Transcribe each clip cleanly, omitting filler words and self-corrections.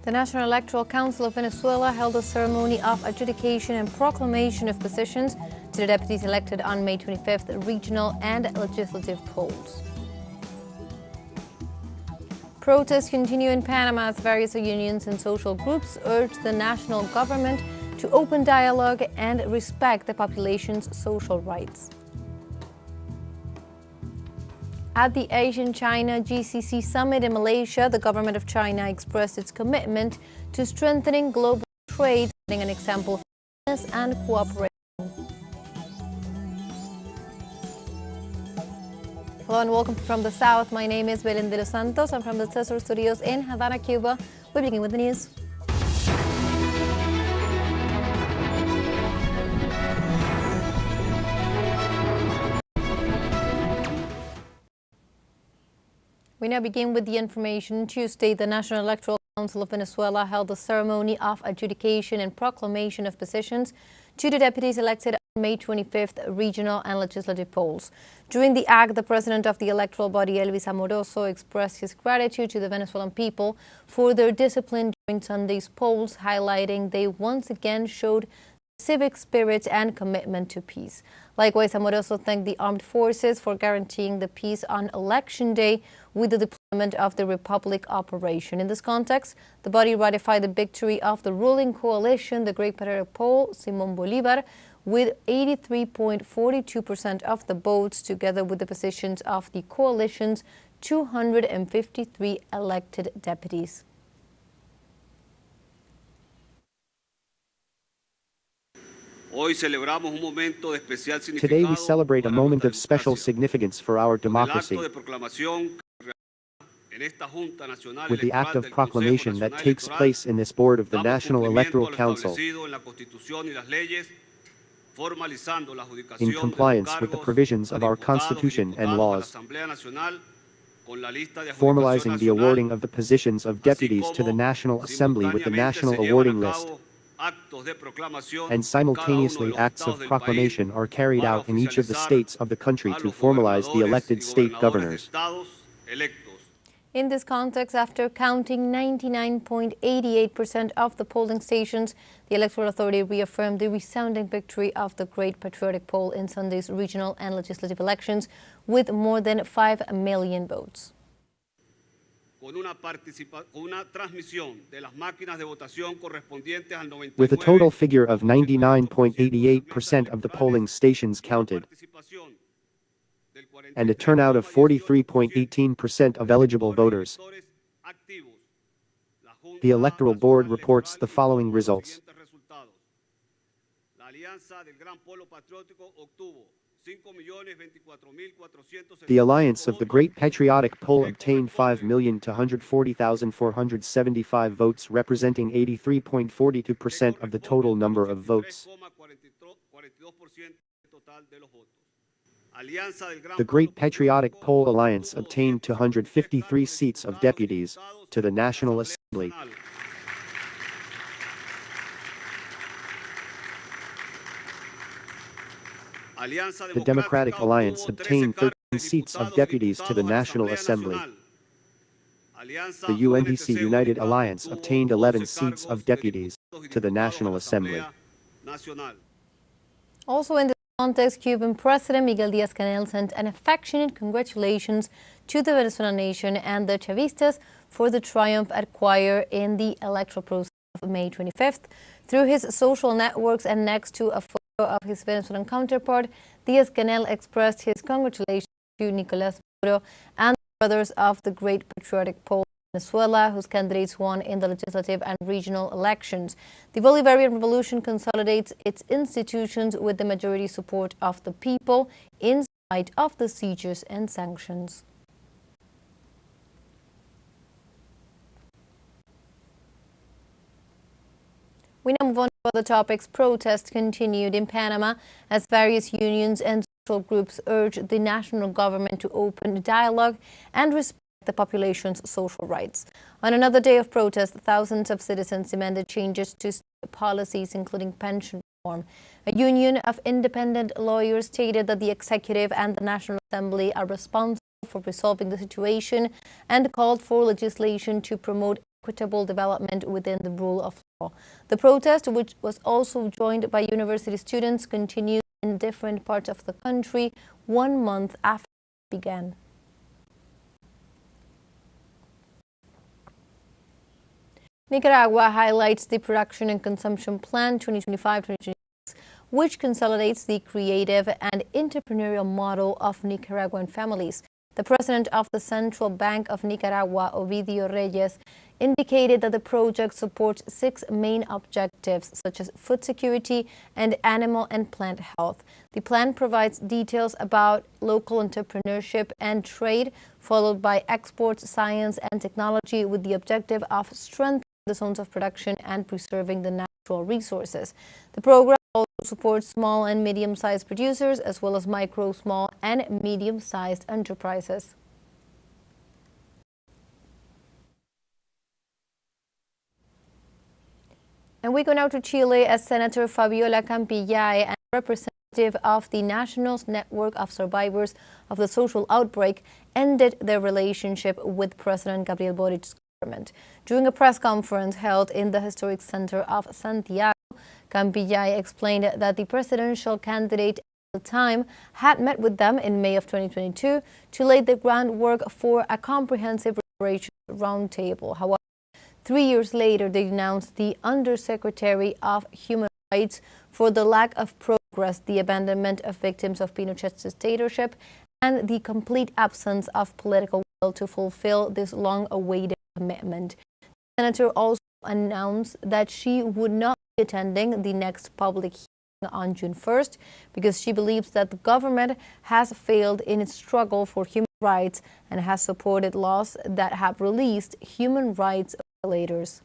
The National Electoral Council of Venezuela held a ceremony of adjudication and proclamation of positions to the deputies elected on May 25th regional and legislative polls. Protests continue in Panama as various unions and social groups urge the national government to open dialogue and respect the population's social rights. At the Asian-China GCC summit in Malaysia, the government of China expressed its commitment to strengthening global trade, setting an example of fairness and cooperation. Hello and welcome from the South. My name is Belén de los Santos. I'm from the teleSUR studios in Havana, Cuba. We begin with the news. We now begin with the information. Tuesday, the National Electoral Council of Venezuela held a ceremony of adjudication and proclamation of positions to the deputies elected on May 25th regional and legislative polls. During the act, the president of the electoral body, Elvis Amoroso, expressed his gratitude to the Venezuelan people for their discipline during Sunday's polls, highlighting they once again showed civic spirit and commitment to peace. Likewise, Amoroso thanked the armed forces for guaranteeing the peace on Election Day with the deployment of the Republic operation. In this context, the body ratified the victory of the ruling coalition, the Great Patriotic Poll, Simón Bolívar, with 83.42% of the votes, together with the positions of the coalition's 253 elected deputies. Today we celebrate a moment of special significance for our democracy with the act of proclamation that takes place in this board of the National Electoral Council in compliance with the provisions of our Constitution and laws, formalizing the awarding of the positions of deputies to the National Assembly with the National Awarding List, and simultaneously acts of proclamation are carried out in each of the states of the country to formalize the elected state governors. In this context, after counting 99.88% of the polling stations, the Electoral Authority reaffirmed the resounding victory of the Great Patriotic Poll in Sunday's regional and legislative elections with more than 5 million votes. With a total figure of 99.88% of the polling stations counted, and a turnout of 43.18% of eligible voters, the Electoral Board reports the following results. The Alliance of the Great Patriotic Poll obtained 5,240,475 votes, representing 83.42% of the total number of votes. The Great Patriotic Poll Alliance obtained 253 seats of deputies to the National Assembly. The Democratic Alliance obtained 13 seats of deputies to the National Assembly. The UNDC United Alliance obtained 11 seats of deputies to the National Assembly. Also in this context, Cuban President Miguel Díaz-Canel sent an affectionate congratulations to the Venezuelan nation and the Chavistas for the triumph acquired in the electoral process of May 25th. Through his social networks and next to a photo of his Venezuelan counterpart, Díaz-Canel expressed his congratulations to Nicolás Maduro and the brothers of the Great Patriotic Poll of Venezuela, whose candidates won in the legislative and regional elections. The Bolivarian Revolution consolidates its institutions with the majority support of the people in spite of the seizures and sanctions. We now move on to other topics. Protests continued in Panama as various unions and social groups urged the national government to open dialogue and respect the population's social rights. On another day of protest, thousands of citizens demanded changes to state policies, including pension reform. A union of independent lawyers stated that the executive and the National Assembly are responsible for resolving the situation and called for legislation to promote equitable development within the rule of law. The protest, which was also joined by university students, continued in different parts of the country 1 month after it began. Nicaragua highlights the Production and Consumption Plan 2025-2026, which consolidates the creative and entrepreneurial model of Nicaraguan families. The president of the Central Bank of Nicaragua, Ovidio Reyes, indicated that the project supports 6 main objectives, such as food security and animal and plant health. The plan provides details about local entrepreneurship and trade, followed by exports, science, and technology, with the objective of strengthening the zones of production and preserving the natural resources. The program also supports small and medium-sized producers, as well as micro, small, and medium-sized enterprises. And we go now to Chile, as Senator Fabiola Campillay, and representative of the National Network of Survivors of the Social Outbreak, ended their relationship with President Gabriel Boric's government. During a press conference held in the historic center of Santiago, Campillay explained that the presidential candidate at the time had met with them in May of 2022 to lay the groundwork for a comprehensive reparation roundtable. However, 3 years later, they denounced the Undersecretary of Human Rights for the lack of progress, the abandonment of victims of Pinochet's dictatorship, and the complete absence of political will to fulfill this long-awaited commitment. The senator also announced that she would not be attending the next public hearing on June 1st because she believes that the government has failed in its struggle for human rights and has supported laws that have released human rights violators.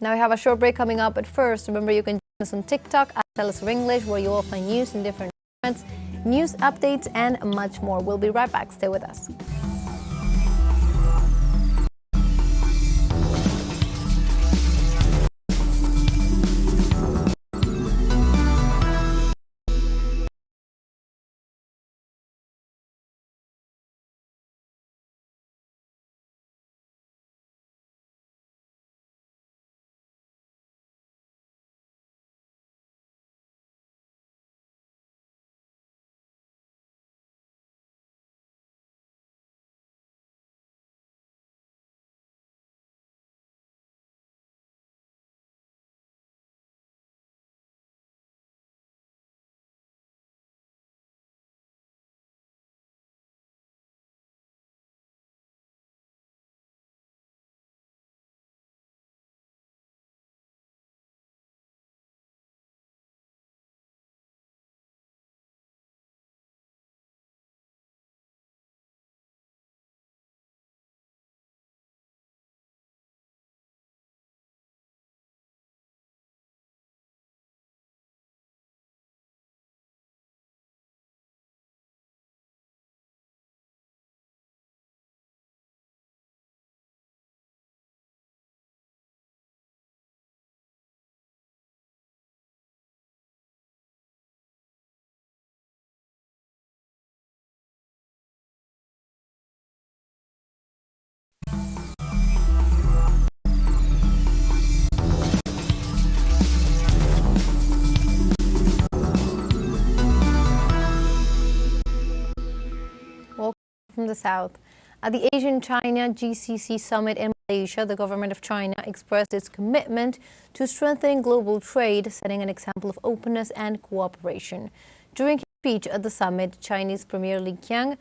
Now we have a short break coming up, but first, remember you can join us on TikTok at teleSUR English, where you will find news in different formats, news updates, and much more. We'll be right back. Stay with us. From the south. At the Asian-China GCC summit in Malaysia, the government of China expressed its commitment to strengthening global trade, setting an example of openness and cooperation. During his speech at the summit, Chinese Premier Li Qiang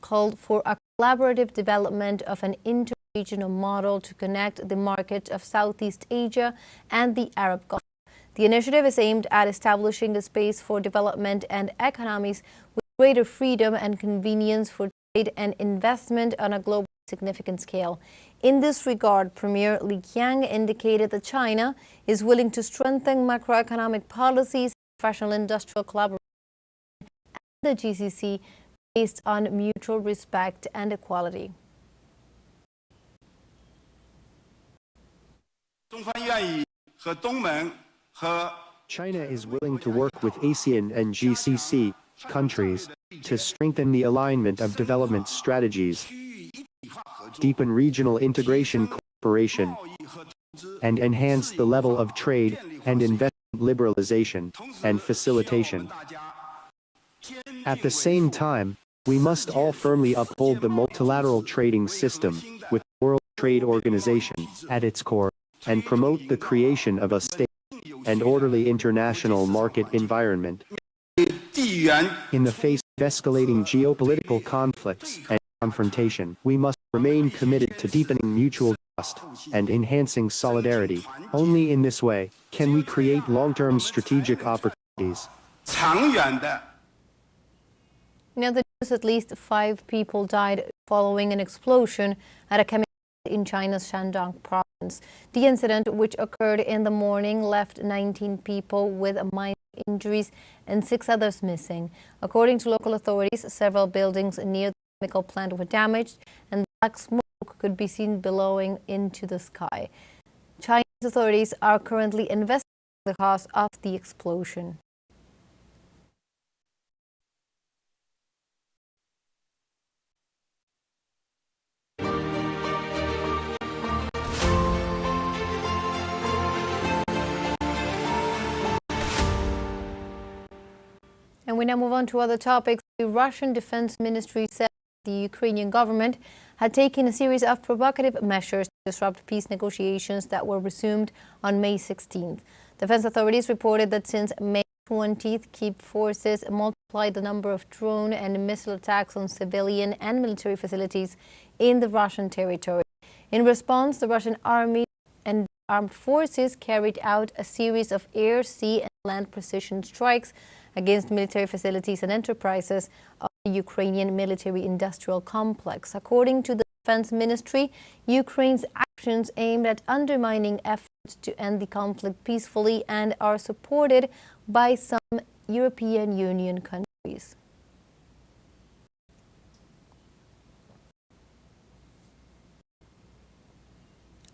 called for a collaborative development of an inter-regional model to connect the markets of Southeast Asia and the Arab Gulf. The initiative is aimed at establishing a space for development and economies with greater freedom and convenience for trade and investment on a global significant scale. In this regard, Premier Li Qiang indicated that China is willing to strengthen macroeconomic policies, professional industrial collaboration, and the GCC based on mutual respect and equality. China is willing to work with ASEAN and GCC countries to strengthen the alignment of development strategies, deepen regional integration cooperation, and enhance the level of trade and investment liberalization and facilitation. At the same time, we must all firmly uphold the multilateral trading system, with the World Trade Organization at its core, and promote the creation of a stable and orderly international market environment. In the face of escalating geopolitical conflicts and confrontation, we must remain committed to deepening mutual trust and enhancing solidarity. Only in this way can we create long-term strategic opportunities. In other news, at least 5 people died following an explosion at a chemical plant in China's Shandong province. The incident, which occurred in the morning, left 19 people with minor injuries and 6 others missing. According to local authorities, several buildings near the chemical plant were damaged, and black smoke could be seen billowing into the sky. Chinese authorities are currently investigating the cause of the explosion. And we now move on to other topics. The Russian Defense Ministry said the Ukrainian government had taken a series of provocative measures to disrupt peace negotiations that were resumed on May 16th. Defense authorities reported that since May 20th, Kyiv forces multiplied the number of drone and missile attacks on civilian and military facilities in the Russian territory. In response, the Russian army and armed forces carried out a series of air, sea, and land precision strikes against military facilities and enterprises of the Ukrainian military-industrial complex. According to the Defense Ministry, Ukraine's actions aimed at undermining efforts to end the conflict peacefully and are supported by some European Union countries.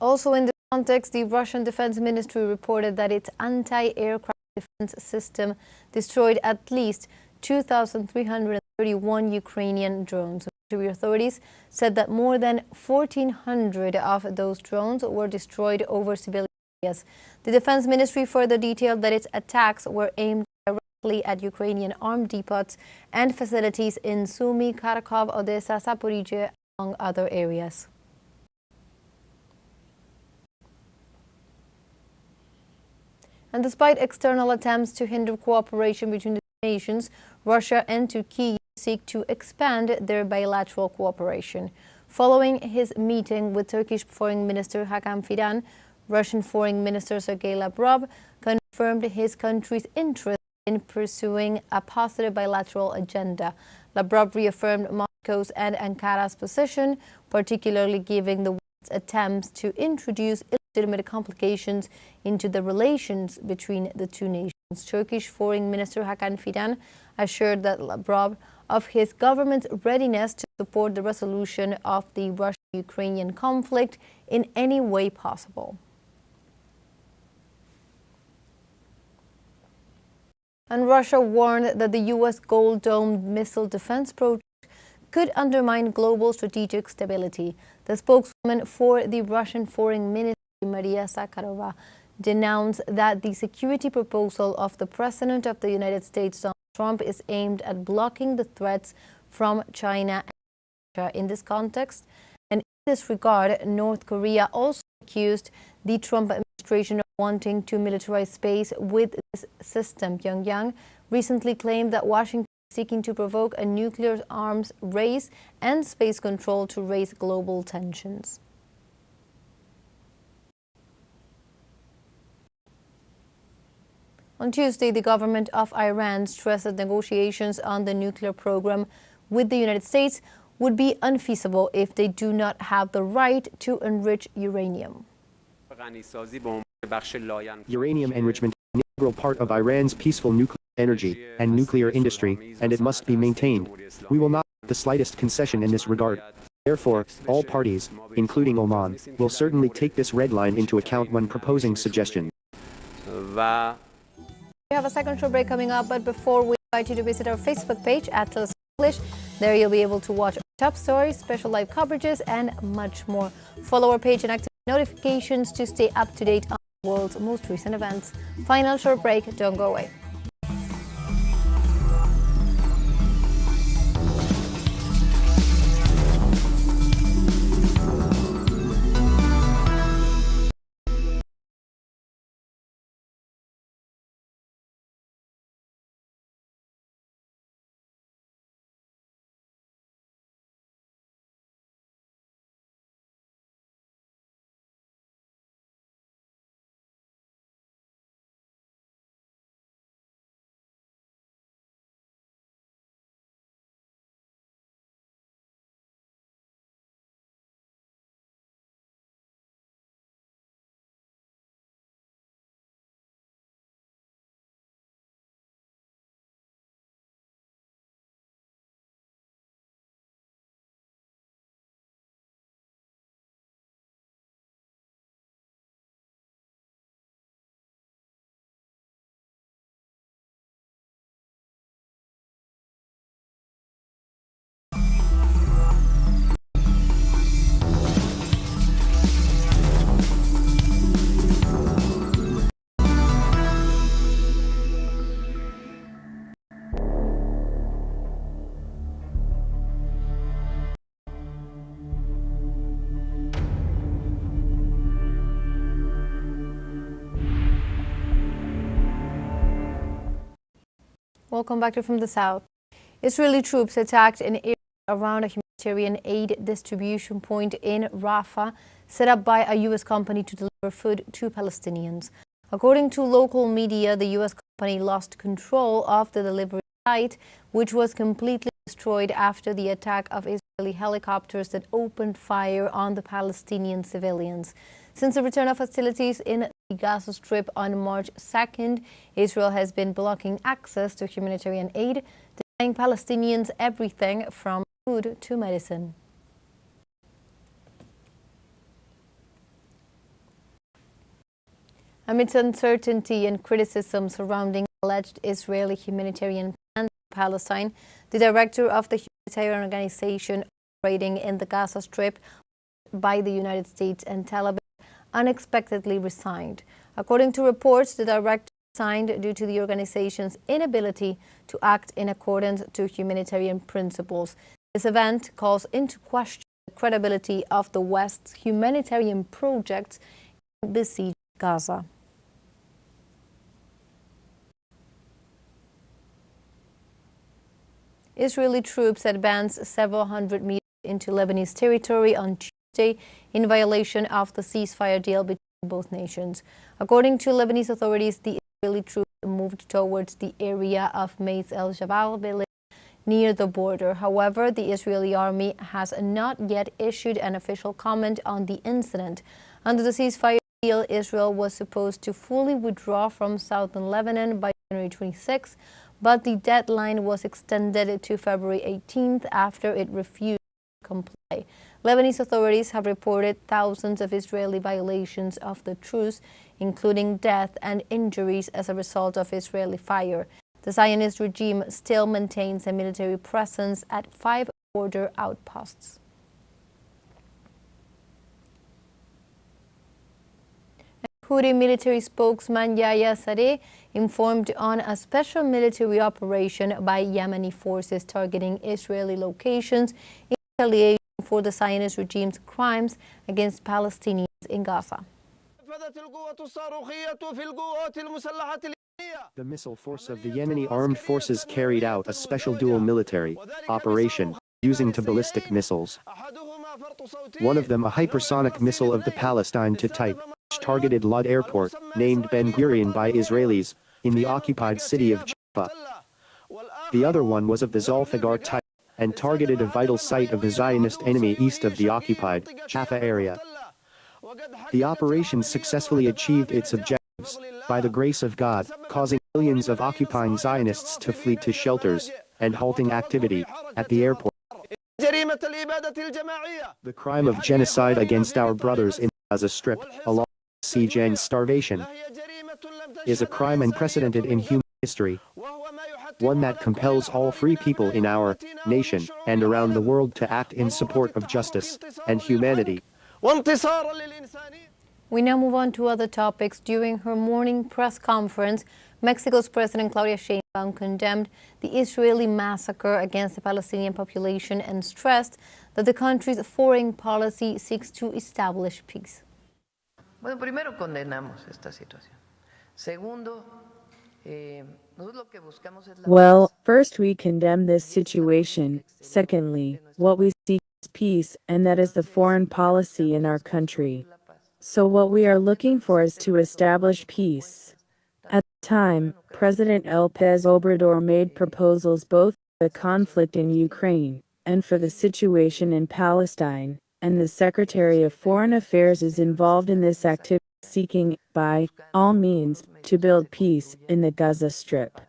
Also in this context, the Russian Defense Ministry reported that its anti-aircraft defense system destroyed at least 2,331 Ukrainian drones. Military authorities said that more than 1,400 of those drones were destroyed over civilian areas. The Defense Ministry further detailed that its attacks were aimed directly at Ukrainian armed depots and facilities in Sumy, Kharkov, Odessa, Zaporizhzhia, among other areas. And despite external attempts to hinder cooperation between the two nations, Russia and Turkey seek to expand their bilateral cooperation. Following his meeting with Turkish Foreign Minister Hakan Fidan, Russian Foreign Minister Sergei Lavrov confirmed his country's interest in pursuing a positive bilateral agenda. Lavrov reaffirmed Moscow's and Ankara's position, particularly giving the West's attempts to introduce illegitimate complications into the relations between the two nations. Turkish Foreign Minister Hakan Fidan assured that Lavrov of his government's readiness to support the resolution of the Russo-Ukrainian conflict in any way possible. And Russia warned that the U.S. Gold Dome missile defense project could undermine global strategic stability. The spokeswoman for the Russian Foreign Ministry, Maria Zakharova, denounced that the security proposal of the President of the United States, Donald Trump, is aimed at blocking the threats from China and Russia. In this context, and in this regard, North Korea also accused the Trump administration of wanting to militarize space with this system. Pyongyang recently claimed that Washington is seeking to provoke a nuclear arms race and space control to raise global tensions. On Tuesday, the government of Iran stressed that negotiations on the nuclear program with the United States would be unfeasible if they do not have the right to enrich uranium. Uranium enrichment is an integral part of Iran's peaceful nuclear energy and nuclear industry, and it must be maintained. We will not make the slightest concession in this regard. Therefore, all parties, including Oman, will certainly take this red line into account when proposing suggestions. We have a second show break coming up, but before we invite you to visit our Facebook page at teleSUR English. There you'll be able to watch top stories, special live coverages, and much more. Follow our page and activate notifications to stay up to date on the world's most recent events. Final short break, don't go away. Welcome back to From the South. Israeli troops attacked an area around a humanitarian aid distribution point in Rafah, set up by a U.S. company to deliver food to Palestinians. According to local media, the U.S. company lost control of the delivery site, which was completely destroyed after the attack of Israeli helicopters that opened fire on the Palestinian civilians. Since the return of hostilities in the Gaza Strip on March 2nd, Israel has been blocking access to humanitarian aid, denying Palestinians everything from food to medicine. Amidst uncertainty and criticism surrounding alleged Israeli humanitarian plans in Palestine, the director of the humanitarian organization operating in the Gaza Strip by the United States and Tel Aviv unexpectedly resigned. According to reports, the director resigned due to the organization's inability to act in accordance to humanitarian principles. This event calls into question the credibility of the West's humanitarian projects in besieged Gaza. Israeli troops advanced several hundred meters into Lebanese territory on Tuesday in violation of the ceasefire deal between both nations. According to Lebanese authorities, the Israeli troops moved towards the area of Meis El Jabal village near the border. However, the Israeli army has not yet issued an official comment on the incident. Under the ceasefire deal, Israel was supposed to fully withdraw from southern Lebanon by January 26, but the deadline was extended to February 18th after it refused to comply. Lebanese authorities have reported thousands of Israeli violations of the truce, including death and injuries as a result of Israeli fire. The Zionist regime still maintains a military presence at 5 border outposts. Houthi military spokesman Yahya Sareh informed on a special military operation by Yemeni forces targeting Israeli locations in retaliation for the Zionist regime's crimes against Palestinians in Gaza. The missile force of the Yemeni armed forces carried out a special dual military operation using two ballistic missiles. One of them a hypersonic missile of the Palestine II type, which targeted Lod Airport, named Ben Gurion by Israelis, in the occupied city of Jaffa. The other one was of the Zulfiqar type, and targeted a vital site of the Zionist enemy east of the occupied Jaffa area. The operation successfully achieved its objectives, by the grace of God, causing millions of occupying Zionists to flee to shelters, and halting activity at the airport. The crime of genocide against our brothers in the Gaza Strip, along with siege and starvation, is a crime unprecedented in human history. one that compels all free people in our nation and around the world to act in support of justice and humanity. We now move on to other topics. During her morning press conference, Mexico's President Claudia Sheinbaum condemned the Israeli massacre against the Palestinian population and stressed that the country's foreign policy seeks to establish peace. Bueno, primero condenamos esta situación. Segundo, well, first we condemn this situation. Secondly, what we seek is peace, and that is the foreign policy in our country. So what we are looking for is to establish peace. At the time, President López Obrador made proposals both for the conflict in Ukraine and for the situation in Palestine, and the Secretary of Foreign Affairs is involved in this activity, seeking, by all means, to build peace in the Gaza Strip.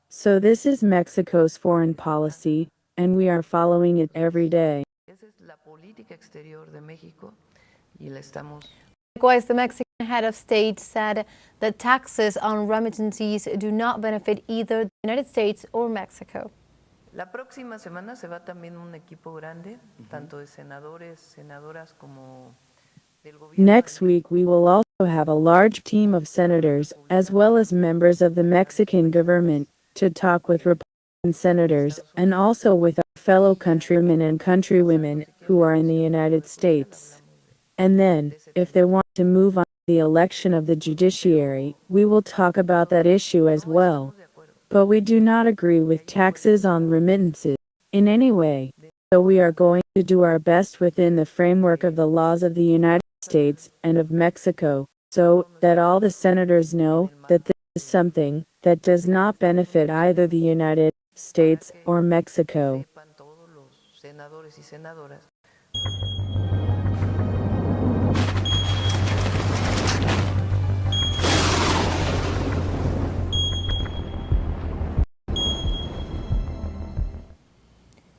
So this is Mexico's foreign policy, and we are following it every day. Likewise, the Mexican head of state said that taxes on remittances do not benefit either the United States or Mexico. La próxima semana se va también un equipo grande, tanto de senadores, senadoras como del gobierno. Next week we will also have a large team of senators, as well as members of the Mexican government, to talk with Republican senators and also with our fellow countrymen and countrywomen who are in the United States. And then, if they want to move on to the election of the judiciary, we will talk about that issue as well. But we do not agree with taxes on remittances in any way, so we are going to do our best within the framework of the laws of the United States and of Mexico, so that all the senators know that this is something that does not benefit either the United States or Mexico.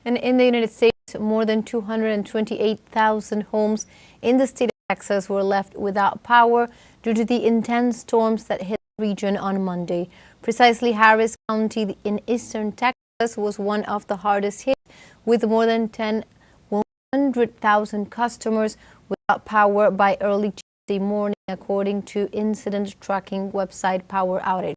And in the United States, more than 228,000 homes in the state of Texas were left without power due to the intense storms that hit the region on Monday. Precisely, Harris County in eastern Texas was one of the hardest hit, with more than 100,000 customers without power by early Tuesday morning, according to incident tracking website Power Outage.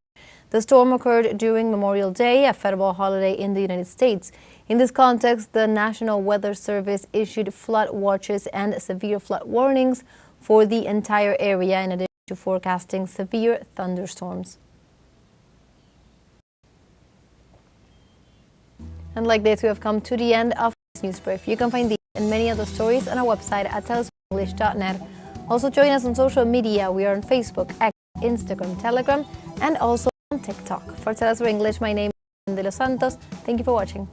The storm occurred during Memorial Day, a federal holiday in the United States. In this context, the National Weather Service issued flood watches and severe flood warnings for the entire area, in addition to forecasting severe thunderstorms. And like this, we have come to the end of this news brief. You can find these and many other stories on our website at telesurenglish.net. Also join us on social media. We are on Facebook, X, Instagram, Telegram, and also on TikTok. For TeleSUR English, my name is De Los Santos. Thank you for watching.